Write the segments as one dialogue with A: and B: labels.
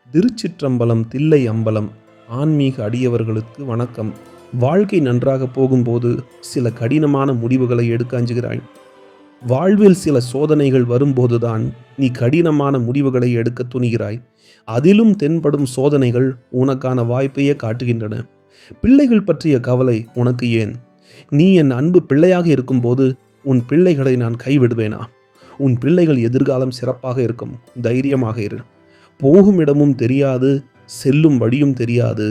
A: திருச்சிற்றம்பலம் தில்லை அம்பலம் ஆன்மீக அடியவர்களுக்கு வணக்கம். வாழ்க்கை நன்றாக போகும்போது சில கடினமான முடிவுகளை எடுக்க அஞ்சுகிறாய். வாழ்வில் சில சோதனைகள் வரும்போதுதான் நீ கடினமான முடிவுகளை எடுக்க துணிகிறாய். அதிலும் தென்படும் சோதனைகள் உனக்கான வாய்ப்பையே காட்டுகின்றன. பிள்ளைகள் பற்றிய கவலை உனக்கு ஏன்? நீ என் அன்பு பிள்ளையாக இருக்கும்போது உன் பிள்ளைகளை நான் கைவிடுவேனா? உன் பிள்ளைகள் எதிர்காலம் சிறப்பாக இருக்கும். தைரியமாக இரு. போகும் இடமும் தெரியாது, செல்லும் வழியும் தெரியாது.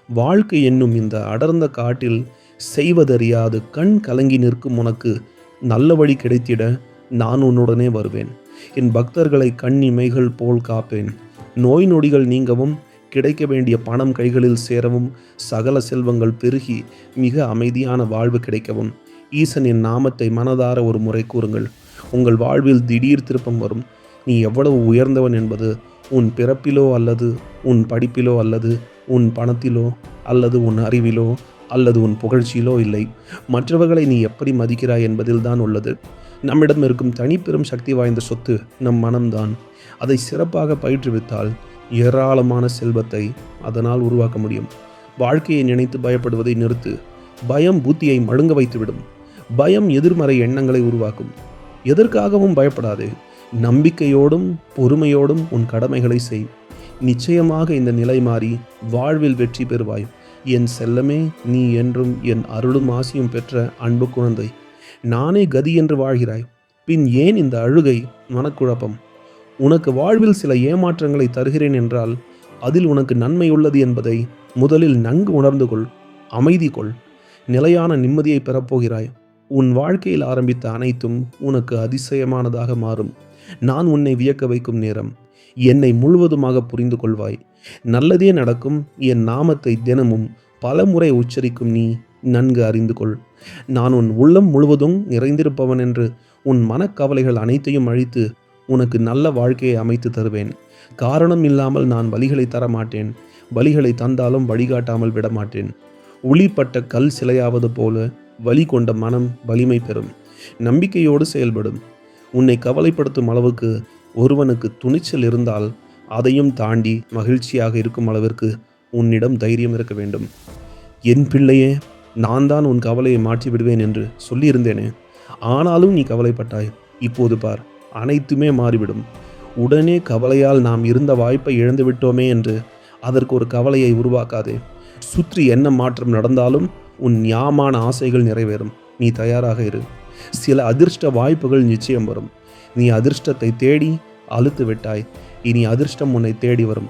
A: வாழ்க்கை என்னும் இந்த அடர்ந்த காட்டில் செய்வதறியாது கண் கலங்கி நிற்கும் உனக்கு நல்ல வழி கிடைத்திட நான் உன்னுடனே வருவேன். என் பக்தர்களை கண் இமைகள் போல் காப்பேன். நோய் நொடிகள் நீங்கவும், கிடைக்க வேண்டிய பணம் கைகளில் சேரவும், சகல செல்வங்கள் பெருகி மிக அமைதியான வாழ்வு கிடைக்கவும் ஈசனின் நாமத்தை மனதார ஒரு முறை கூறுங்கள். உங்கள் வாழ்வில் திடீர் திருப்பம் வரும். நீ எவ்வளவு உயர்ந்தவன் என்பது உன் பிறப்பிலோ அல்லது உன் படிப்பிலோ அல்லது உன் பணத்திலோ அல்லது உன் அறிவிலோ அல்லது உன் புகழ்ச்சியிலோ இல்லை. மற்றவர்களை நீ எப்படி மதிக்கிறாய் என்பதில் தான் உள்ளது. நம்மிடம் இருக்கும் தனிப்பெரும் சக்தி வாய்ந்த சொத்து நம் மனம்தான். அதை சிறப்பாக பயிற்றுவித்தால் ஏராளமான செல்வத்தை அதனால் உருவாக்க முடியும். வாழ்க்கையை நினைத்து பயப்படுவதை நிறுத்து. பயம் புத்தியை மழுங்க வைத்துவிடும். பயம் எதிர்மறை எண்ணங்களை உருவாக்கும். எதற்காகவும் பயப்படாதே. நம்பிக்கையோடும் பொறுமையோடும் உன் கடமைகளை செய். நிச்சயமாக இந்த நிலை மாறி வாழ்வில் வெற்றி பெறுவாய். என் செல்லமே, நீ என்றும் என் அருளும் ஆசியும் பெற்ற அன்பு குழந்தை. நானே கதி என்று வாழ்கிறாய். பின் ஏன் இந்த அழுகை, மனக்குழப்பம்? உனக்கு வாழ்வில் சில ஏமாற்றங்களை தருகிறேன் என்றால் அதில் உனக்கு நன்மை உள்ளது என்பதை முதலில் நன்கு உணர்ந்து கொள். அமைதி கொள். நிலையான நிம்மதியை பெறப்போகிறாய். உன் வாழ்க்கையில் ஆரம்பித்த அனைத்தும் உனக்கு அதிசயமானதாக மாறும். நான் உன்னை வியக்க வைக்கும் நேரம். என்னை முழுவதுமாக புரிந்து கொள்வாய். நல்லதே நடக்கும். என் நாமத்தை தினமும் பல முறை உச்சரிக்கும் நீ நன்கு அறிந்து கொள். நான் உன் உள்ளம் முழுவதும் நிறைந்திருப்பவன் என்று உன் மனக்கவலைகள் அனைத்தையும் அழித்து உனக்கு நல்ல வாழ்க்கையை அமைத்து தருவேன். காரணம் இல்லாமல் நான் வழிகளை தரமாட்டேன். வழிகளை தந்தாலும் வழிகாட்டாமல் விடமாட்டேன். உளிப்பட்ட கல் சிலையாவது போல வலி கொண்ட மனம் வலிமை பெறும். நம்பிக்கையோடு செயல்படும். உன்னை கவலைப்படுத்தும் அளவுக்கு ஒருவனுக்கு துணிச்சல் இருந்தால் அதையும் தாண்டி மகிழ்ச்சியாக இருக்கும் அளவிற்கு உன்னிடம் தைரியம் இருக்க வேண்டும். என் பிள்ளையே, நான் தான் உன் கவலையை மாற்றி விடுவேன் என்று சொல்லியிருந்தேனே. ஆனாலும் நீ கவலைப்பட்டாய். இப்போது பார், அனைத்துமே மாறிவிடும். உடனே கவலையால் நாம் இருந்த வாய்ப்பை இழந்து விட்டோமே என்று அதற்கு ஒரு கவலையை உருவாக்காதே. சுற்றி என்ன மாற்றம் நடந்தாலும் உன் ஞாபகமான ஆசைகள் நிறைவேறும். நீ தயாராக இரு. சில அதிர்ஷ்ட வாய்ப்புகள் நிச்சயம் வரும். நீ அதிர்ஷ்டத்தை தேடி அழுத்து விட்டாய். இனி அதிர்ஷ்டம் உன்னை தேடி வரும்.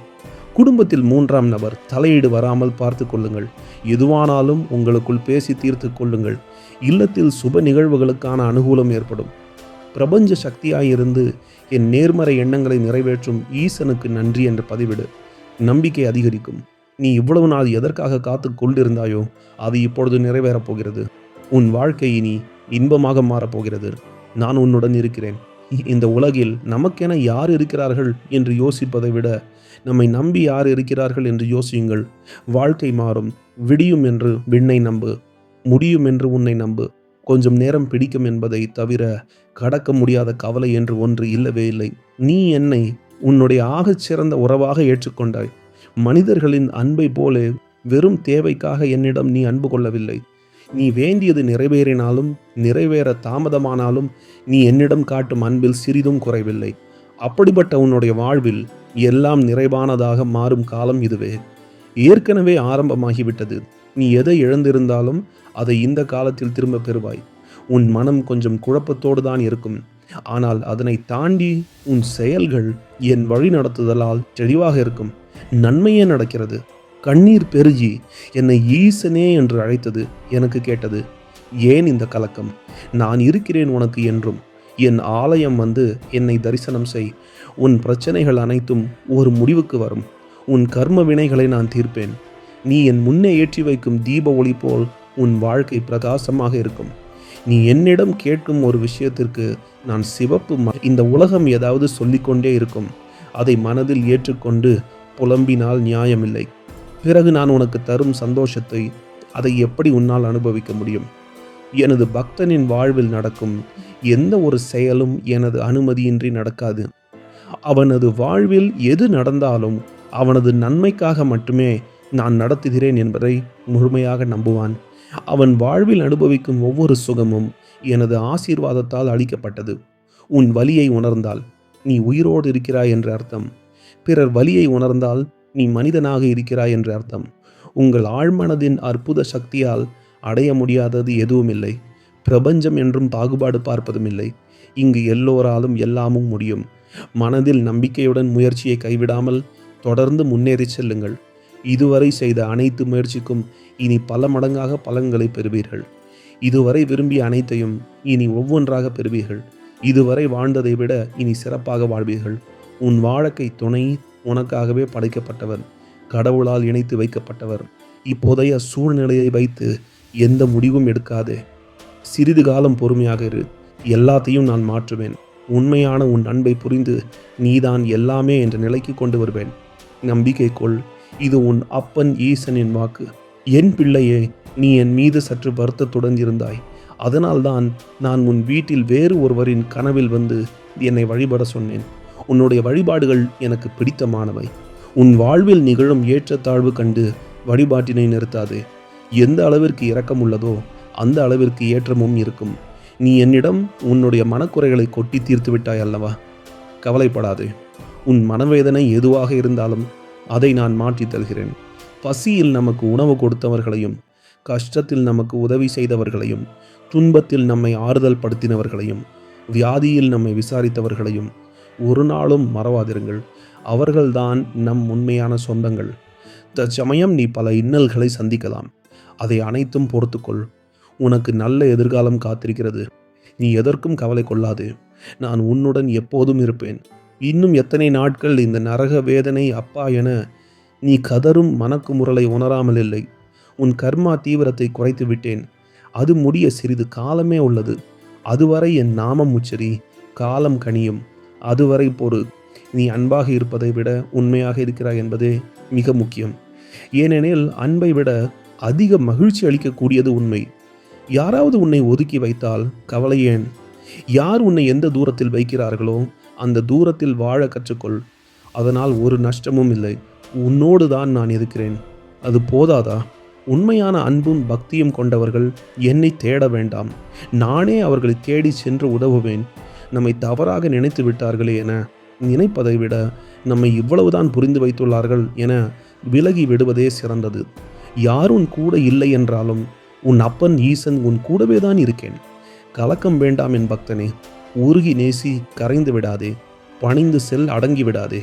A: குடும்பத்தில் மூன்றாம் நபர் தலையீடு வராமல் பார்த்து கொள்ளுங்கள். எதுவானாலும் உங்களுக்குள் பேசி தீர்த்து கொள்ளுங்கள். இல்லத்தில் சுப நிகழ்வுகளுக்கான அனுகூலம் ஏற்படும். பிரபஞ்ச சக்தியாயிருந்து என் நேர்மறை எண்ணங்களை நிறைவேற்றும் ஈசனுக்கு நன்றி என்று பதிவிடு. நம்பிக்கை அதிகரிக்கும். நீ இவ்வளவு நாள் எதற்காக காத்து கொண்டிருந்தாயோ அது இப்பொழுது நிறைவேறப் போகிறது. உன் வாழ்க்கை இனி இன்பமாக மாறப்போகிறது. நான் உன்னுடன் இருக்கிறேன். இந்த உலகில் நமக்கென யார் இருக்கிறார்கள் என்று யோசிப்பதை விட நம்மை நம்பி யார் இருக்கிறார்கள் என்று யோசியுங்கள். வாழ்க்கை மாறும். விடியும் என்று விண்ணை நம்பு. முடியும் என்று உன்னை நம்பு. கொஞ்சம் நேரம் பிடிக்கும் என்பதை தவிர கடக்க முடியாத கவலை என்று ஒன்று இல்லவே இல்லை. நீ என்னை உன்னுடைய ஆகச் சிறந்த உறவாக ஏற்றுக்கொண்டாய். மனிதர்களின் அன்பை போல வெறும் தேவைக்காக என்னிடம் நீ அன்பு கொள்ளவில்லை. நீ வேண்டியது நிறைவேறினாலும் நிறைவேற தாமதமானாலும் நீ என்னிடம் காட்டும் அன்பில் சிறிதும் குறைவில்லை. அப்படிப்பட்ட உன்னுடைய வாழ்வில் எல்லாம் நிறைவானதாக மாறும் காலம் இதுவே. ஏற்கனவே ஆரம்பமாகிவிட்டது. நீ எதை இழந்திருந்தாலும் அதை இந்த காலத்தில் திரும்ப பெறுவாய். உன் மனம் கொஞ்சம் குழப்பத்தோடு தான் இருக்கும். ஆனால் அதனை தாண்டி உன் செயல்கள் என் வழி நடத்துதலால் தெளிவாக இருக்கும். நன்மையே நடக்கிறது. கண்ணீர் பெருகி என்னை ஈசனே என்று அழைத்தது எனக்கு கேட்டது. ஏன் இந்த கலக்கம்? நான் இருக்கிறேன் உனக்கு என்றும். என் ஆலயம் வந்து என்னை தரிசனம் செய். உன் பிரச்சனைகள் அனைத்தும் ஒரு முடிவுக்கு வரும். உன் கர்ம வினைகளை நான் தீர்ப்பேன். நீ என் முன்னே ஏற்றி வைக்கும் தீப ஒளி போல் உன் வாழ்க்கை பிரகாசமாக இருக்கும். நீ என்னிடம் கேட்கும் ஒரு விஷயத்திற்கு நான் சிவப்பு இந்த உலகம் ஏதாவது சொல்லிக்கொண்டே இருக்கும். அதை மனதில் ஏற்றுக்கொண்டு புலம்பினால் நியாயமில்லை. பிறகு நான் உனக்கு தரும் சந்தோஷத்தை அதை எப்படி உன்னால் அனுபவிக்க முடியும்? எனது பக்தனின் வாழ்வில் நடக்கும் எந்த ஒரு செயலும் எனது அனுமதியின்றி நடக்காது. அவனது வாழ்வில் எது நடந்தாலும் அவனது நன்மைக்காக மட்டுமே நான் நடத்துகிறேன் என்பதை முழுமையாக நம்புவான். அவன் வாழ்வில் அனுபவிக்கும் ஒவ்வொரு சுகமும் எனது ஆசீர்வாதத்தால் அளிக்கப்பட்டது. உன் வலியை உணர்ந்தால் நீ உயிரோடு இருக்கிறாய் என்ற அர்த்தம். பிறர் வலியை உணர்ந்தால் நீ மனிதனாக இருக்கிறாய் என்ற அர்த்தம். உங்கள் ஆழ்மனதின் அற்புத சக்தியால் அடைய முடியாதது எதுவும் இல்லை. பிரபஞ்சம் என்றும் பாகுபாடு பார்ப்பதும் இல்லை. இங்கு எல்லோராலும் எல்லாமும் முடியும். மனதில் நம்பிக்கையுடன் முயற்சியை கைவிடாமல் தொடர்ந்து முன்னேறி செல்லுங்கள். இதுவரை செய்த அனைத்து முயற்சிக்கும் இனி பல மடங்காக பலன்களை பெறுவீர்கள். இதுவரை விரும்பிய அனைத்தையும் இனி ஒவ்வொன்றாக பெறுவீர்கள். இதுவரை வாழ்ந்ததை விட இனி சிறப்பாக வாழ்வீர்கள். உன் வாழ்க்கை துணை உனக்காகவே படைக்கப்பட்டவர், கடவுளால் இணைத்து வைக்கப்பட்டவர். இப்போதைய சூழ்நிலையை வைத்து எந்த முடிவும் எடுக்காதே. சிறிது காலம் பொறுமையாக இரு. எல்லாத்தையும் நான் மாற்றுவேன். உண்மையான உன் அன்பை புரிந்து நீதான் எல்லாமே என்ற நிலைக்கு கொண்டு வருவேன். நம்பிக்கை கொள். இது உன் அப்பன் ஈசனின் வாக்கு. என் பிள்ளையே, நீ என் மீது சற்று வருத்தத்துடன் இருந்தாய். அதனால்தான் நான் உன் வீட்டில் வேறு ஒருவரின் கனவில் வந்து என்னை வழிபட சொன்னேன். உன்னுடைய வழிபாடுகள் எனக்கு பிடித்தமானவை. உன் வாழ்வில் நிகழும் ஏற்றத்தாழ்வு கண்டு வழிபாட்டினை நிறுத்தாதே. எந்த அளவிற்கு இரக்கம் உள்ளதோ அந்த அளவிற்கு ஏற்றமும் இருக்கும். நீ என்னிடம் உன்னுடைய மனக்குறைகளை கொட்டி தீர்த்து விட்டாய் அல்லவா? கவலைப்படாதே. உன் மனவேதனை எதுவாக இருந்தாலும் அதை நான் மாற்றி தருகிறேன். பசியில் நமக்கு உணவு கொடுத்தவர்களையும், கஷ்டத்தில் நமக்கு உதவி செய்தவர்களையும், துன்பத்தில் நம்மை ஆறுதல் படுத்தினவர்களையும், வியாதியில் நம்மை விசாரித்தவர்களையும் ஒரு நாளும் மறவாதிருங்கள். அவர்கள்தான் நம் உண்மையான சொந்தங்கள். தற்சமயம் நீ பல இன்னல்களை சந்திக்கலாம். அதை அனைத்தும் பொறுத்துக்கொள். உனக்கு நல்ல எதிர்காலம் காத்திருக்கிறது. நீ எதற்கும் கவலை கொள்ளாதே. நான் உன்னுடன் எப்போதும் இருப்பேன். இன்னும் எத்தனை நாட்கள் இந்த நரக வேதனை அப்பா என நீ கதரும் மனக்குமுறலை உணராமல் இல்லை. உன் கர்மா தீவிரத்தை குறைத்து விட்டேன். அது முடிய சிறிது காலமே உள்ளது. அதுவரை என் நாமம் உச்சரி. காலம் கனியும். அதுவரை பொறு. நீ அன்பாக இருப்பதை விட உண்மையாக இருக்கிறாய் என்பதே மிக முக்கியம். ஏனெனில் அன்பை விட அதிக மகிழ்ச்சி அளிக்கக்கூடியது உண்மை. யாராவது உன்னை ஒதுக்கி வைத்தால் கவலை ஏன்? யார் உன்னை எந்த தூரத்தில் வைக்கிறார்களோ அந்த தூரத்தில் வாழ கற்றுக்கொள். அதனால் ஒரு நஷ்டமும் இல்லை. உன்னோடு தான் நான் இருக்கிறேன். அது போதாதா? உண்மையான அன்பும் பக்தியும் கொண்டவர்கள் என்னை தேட வேண்டாம். நானே அவர்களை தேடி சென்று உதவுவேன். நம்மை தவறாக நினைத்து விட்டார்களே என நினைப்பதை விட நம்மை இவ்வளவுதான் புரிந்து வைத்துள்ளார்கள் என விலகி விடுவதே சிறந்தது. யார் உன் கூட இல்லை என்றாலும் உன் அப்பன் ஈசன் உன் கூடவே தான் இருக்கேன். கலக்கம் வேண்டாம் என் பக்தனே. உருகி நேசி, கரைந்து விடாதே. பணிந்து செல், அடங்கி விடாதே.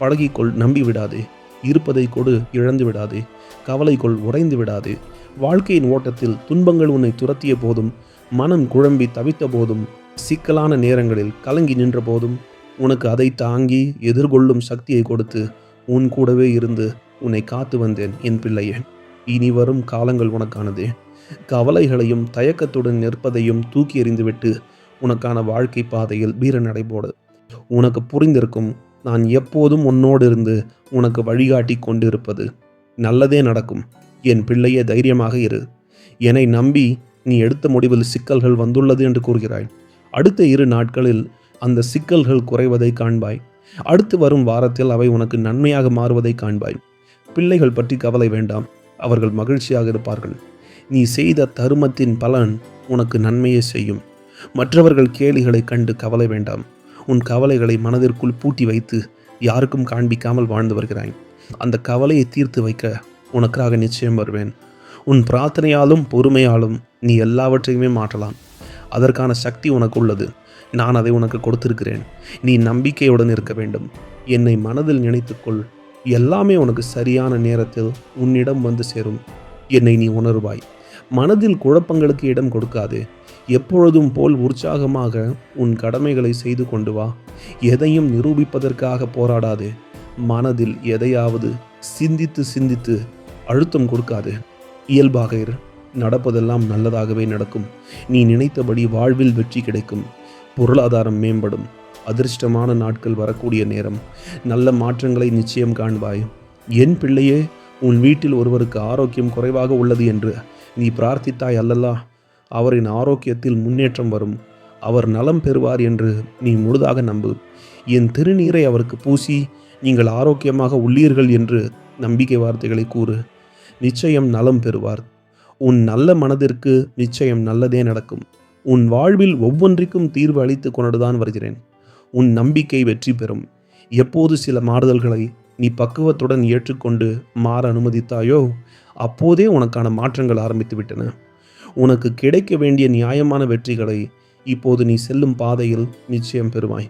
A: பழகிக்கொள், நம்பி விடாதே. இருப்பதை கொடு, இழந்து விடாதே. கவலை கொள், உறைந்து விடாதே. வாழ்க்கையின் ஓட்டத்தில் துன்பங்கள் உன்னை துரத்திய போதும், மனம் குழம்பி தவித்த போதும், சிக்கலான நேரங்களில் கலங்கி நின்ற போதும் உனக்கு அதை தாங்கி எதிர்கொள்ளும் சக்தியை கொடுத்து உன் கூடவே இருந்து உன்னை காத்து வந்தேன் என் பிள்ளையே. இனி வரும் காலங்கள் உனக்கானதே. கவலைகளையும் தயக்கத்துடன் நிற்பதையும் தூக்கி எறிந்துவிட்டு உனக்கான வாழ்க்கை பாதையில் வீர நடைபோடு. உனக்கு புரிந்திருக்கும், நான் எப்போதும் உன்னோடு இருந்து உனக்கு வழிகாட்டி கொண்டிருப்பது. நல்லதே நடக்கும். என் பிள்ளையே, தைரியமாக இரு. என்னை நம்பி நீ எடுத்த முடிவில் சிக்கல்கள் வந்துள்ளது என்று கூறுகிறாய். அடுத்த 2 நாட்களில் அந்த சிக்கல்கள் குறைவதை காண்பாய். அடுத்து வரும் வாரத்தில் அவை உனக்கு நன்மையாக மாறுவதை காண்பாய். பிள்ளைகள் பற்றி கவலை வேண்டாம். அவர்கள் மகிழ்ச்சியாக இருப்பார்கள். நீ செய்த தருமத்தின் பலன் உனக்கு நன்மையே செய்யும். மற்றவர்கள் கேலிகளை கண்டு கவலை வேண்டாம். உன் கவலைகளை மனதிற்குள் பூட்டி வைத்து யாருக்கும் காண்பிக்காமல் வாழ்ந்து வருகிறாய். அந்த கவலையை தீர்த்து வைக்க உனக்காக நிச்சயம் வருவேன். உன் பிரார்த்தனையாலும் பொறுமையாலும் நீ எல்லாவற்றையுமே மாற்றலாம். அதற்கான சக்தி உனக்கு உள்ளது. நான் அதை உனக்கு கொடுத்திருக்கிறேன். நீ நம்பிக்கையுடன் இருக்க வேண்டும். என்னை மனதில் நினைத்துக்கொள். எல்லாமே உனக்கு சரியான நேரத்தில் உன்னிடம் வந்து சேரும். என்னை நீ உணர்வாய். மனதில் குழப்பங்களுக்கு இடம் கொடுக்காதே. எப்பொழுதும் போல் உற்சாகமாக உன் கடமைகளை செய்து கொண்டு வா. எதையும் நிரூபிப்பதற்காக போராடாதே. மனதில் எதையாவது சிந்தித்து சிந்தித்து அழுத்தம் கொடுக்காதே. இயல்பாக இரு. நடப்பதெல்லாம் நல்லதாகவே நடக்கும். நீ நினைத்தபடி வாழ்வில் வெற்றி கிடைக்கும். பொருளாதாரம் மேம்படும். அதிர்ஷ்டமான நாட்கள் வரக்கூடிய நேரம். நல்ல மாற்றங்களை நிச்சயம் காண்பாய். என் பிள்ளையே, உன் வீட்டில் ஒருவருக்கு ஆரோக்கியம் குறைவாக உள்ளது என்று நீ பிரார்த்தித்தாய் அல்லல்லா? அவரின் ஆரோக்கியத்தில் முன்னேற்றம் வரும். அவர் நலம் பெறுவார் என்று நீ முழுதாக நம்பு. என் திருநீரை அவருக்கு பூசி நீங்கள் ஆரோக்கியமாக உள்ளீர்கள் என்று நம்பிக்கை வார்த்தைகளை கூறு. நிச்சயம் நலம் பெறுவார். உன் நல்ல மனதிற்கு நிச்சயம் நல்லதே நடக்கும். உன் வாழ்வில் ஒவ்வொன்றிற்கும் தீர்வு அளித்து கொண்டுதான் வருகிறேன். உன் நம்பிக்கை வெற்றி பெறும். எப்போது சில மாறுதல்களை நீ பக்குவத்துடன் ஏற்றுக்கொண்டு மாற அனுமதித்தாயோ அப்போதே உனக்கான மாற்றங்கள் ஆரம்பித்து விட்டன. உனக்கு கிடைக்க வேண்டிய நியாயமான வெற்றிகளை இப்போது நீ செல்லும் பாதையில் நிச்சயம் பெறுவாய்.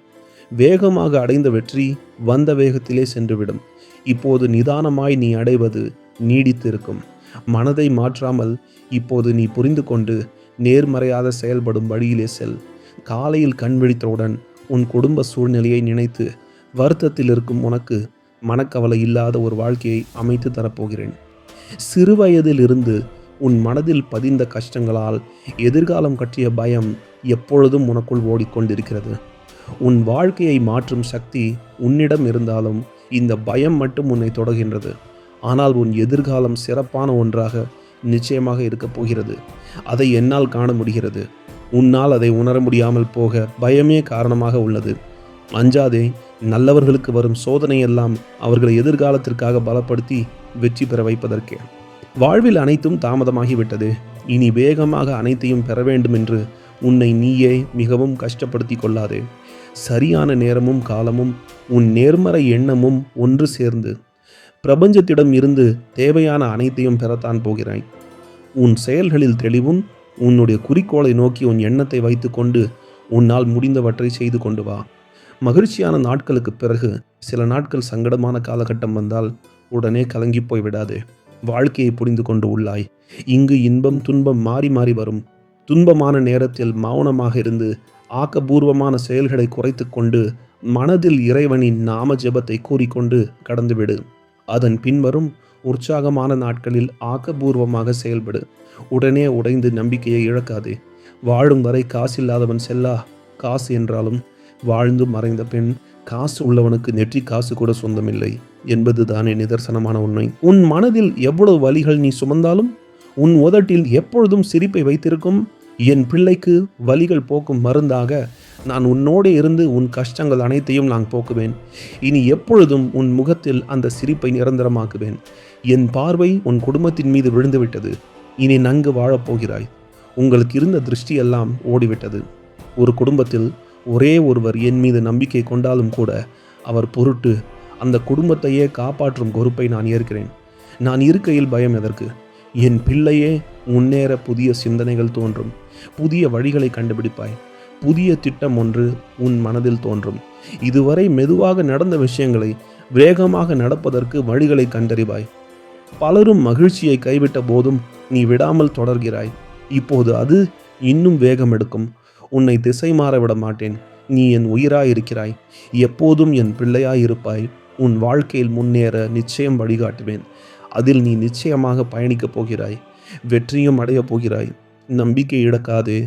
A: வேகமாக அடைந்த வெற்றி வந்த வேகத்திலே சென்றுவிடும். இப்போது நிதானமாய் நீ அடைவது நீடித்து இருக்கும். மனதை மாற்றாமல் இப்போது நீ புரிந்து கொண்டு நேர்மறையாக செயல்படும் வழியிலே செல். காலையில் கண் விழித்தவுடன் உன் குடும்ப சூழ்நிலையை நினைத்து வருத்தத்தில் இருக்கும் உனக்கு மனக்கவலை இல்லாத ஒரு வாழ்க்கையை அமைத்து தரப்போகிறேன். சிறுவயதில் இருந்து உன் மனதில் பதிந்த கஷ்டங்களால் எதிர்காலம் பற்றிய பயம் எப்பொழுதும் உனக்குள் ஓடிக்கொண்டிருக்கிறது. உன் வாழ்க்கையை மாற்றும் சக்தி உன்னிடம் இருந்தாலும் இந்த பயம் மட்டும் உன்னை தொடர்கின்றது. ஆனால் உன் எதிர்காலம் சிறப்பான ஒன்றாக நிச்சயமாக இருக்கப் போகிறது. அதை என்னால் காண முடிகிறது. உன்னால் அதை உணர முடியாமல் போக பயமே காரணமாக உள்ளது. அஞ்சாதே. நல்லவர்களுக்கு வரும் சோதனையெல்லாம் அவர்களை எதிர்காலத்திற்காக பலப்படுத்தி வெற்றி பெற வைப்பதற்கே. வாழ்வில் அனைத்தும் தாமதமாகிவிட்டது. இனி வேகமாக அனைத்தையும் பெற வேண்டும் என்று உன்னை நீயே மிகவும் கஷ்டப்படுத்தி கொள்ளாதே. சரியான நேரமும் காலமும் உன் நேர்மறை எண்ணமும் ஒன்று சேர்ந்து பிரபஞ்சத்திடம் இருந்து தேவையான அனைத்தையும் பெறத்தான் போகிறாய். உன் செயல்களில் தெளிவும் உன்னுடைய குறிக்கோளை நோக்கி உன் எண்ணத்தை வைத்துக்கொண்டு உன்னால் முடிந்தவற்றை செய்து கொண்டு வா. மகிழ்ச்சியான நாட்களுக்கு பிறகு சில நாட்கள் சங்கடமான காலகட்டம் வந்தால் உடனே கலங்கி போய் விடாதே. வாழ்க்கையை புரிந்து கொண்டு உள்ளாய். இங்கு இன்பம் துன்பம் மாறி மாறி வரும். துன்பமான நேரத்தில் மௌனமாக இருந்து ஆக்கபூர்வமான செயல்களை குறைத்து கொண்டு மனதில் இறைவனின் நாம ஜெபத்தை கூறிக்கொண்டு கடந்துவிடு. அதன் பின்வரும் உற்சாகமான நாட்களில் ஆக்கபூர்வமாக செயல்படு. உடனே உடைந்து நம்பிக்கையை இழக்காதே. வாழும் வரை காசில்லாதவன் செல்லா. காசு என்றாலும் வாழ்ந்து மறைந்த பின் காசு உள்ளவனுக்கு நெற்றி காசு கூட சொந்தமில்லை என்பது தானே நிதர்சனமான உண்மை. உன் மனதில் எவ்வளவு வலிகள் நீ சுமந்தாலும் உன் உதட்டில் எப்பொழுதும் சிரிப்பை வைத்திருக்கும் என் பிள்ளைக்கு வலிகள் போக்கும் மருந்தாக நான் உன்னோடு இருந்து உன் கஷ்டங்கள் அனைத்தையும் நான் போக்குவேன். இனி எப்பொழுதும் உன் முகத்தில் அந்த சிரிப்பை நிரந்தரமாக்குவேன். என் பார்வை உன் குடும்பத்தின் மீது விழுந்துவிட்டது. இனி நன்கு வாழப்போகிறாய். உங்களுக்கு இருந்த திருஷ்டியெல்லாம் ஓடிவிட்டது. ஒரு குடும்பத்தில் ஒரே ஒருவர் என் மீது நம்பிக்கை கொண்டாலும் கூட அவர் பொருட்டு அந்த குடும்பத்தையே காப்பாற்றும் பொறுப்பை நான் ஏற்கிறேன். நான் இருக்கையில் பயம் எதற்கு? என் பிள்ளையே முன்னேற புதிய சிந்தனைகள் தோன்றும். புதிய வழிகளை கண்டுபிடிப்பாய். புதிய திட்டம் ஒன்று உன் மனதில் தோன்றும். இதுவரை மெதுவாக நடந்த விஷயங்களை வேகமாக நடப்பதற்கு வழிகளை கண்டறிவாய். பலரும் மகிழ்ச்சியை கைவிட்ட போதும் நீ விடாமல் தொடர்கிறாய். இப்போது அது இன்னும் வேகம் எடுக்கும். உன்னை திசை மாற விட மாட்டேன். நீ என் உயிராயிருக்கிறாய். எப்போதும் என் பிள்ளையாயிருப்பாய். உன் வாழ்க்கையில் முன்னேற நிச்சயம் வழிகாட்டுவேன். அதில் நீ நிச்சயமாக பயணிக்கப் போகிறாய். வெற்றியும் அடையப் போகிறாய். நம்பிக்கை இழக்காதே.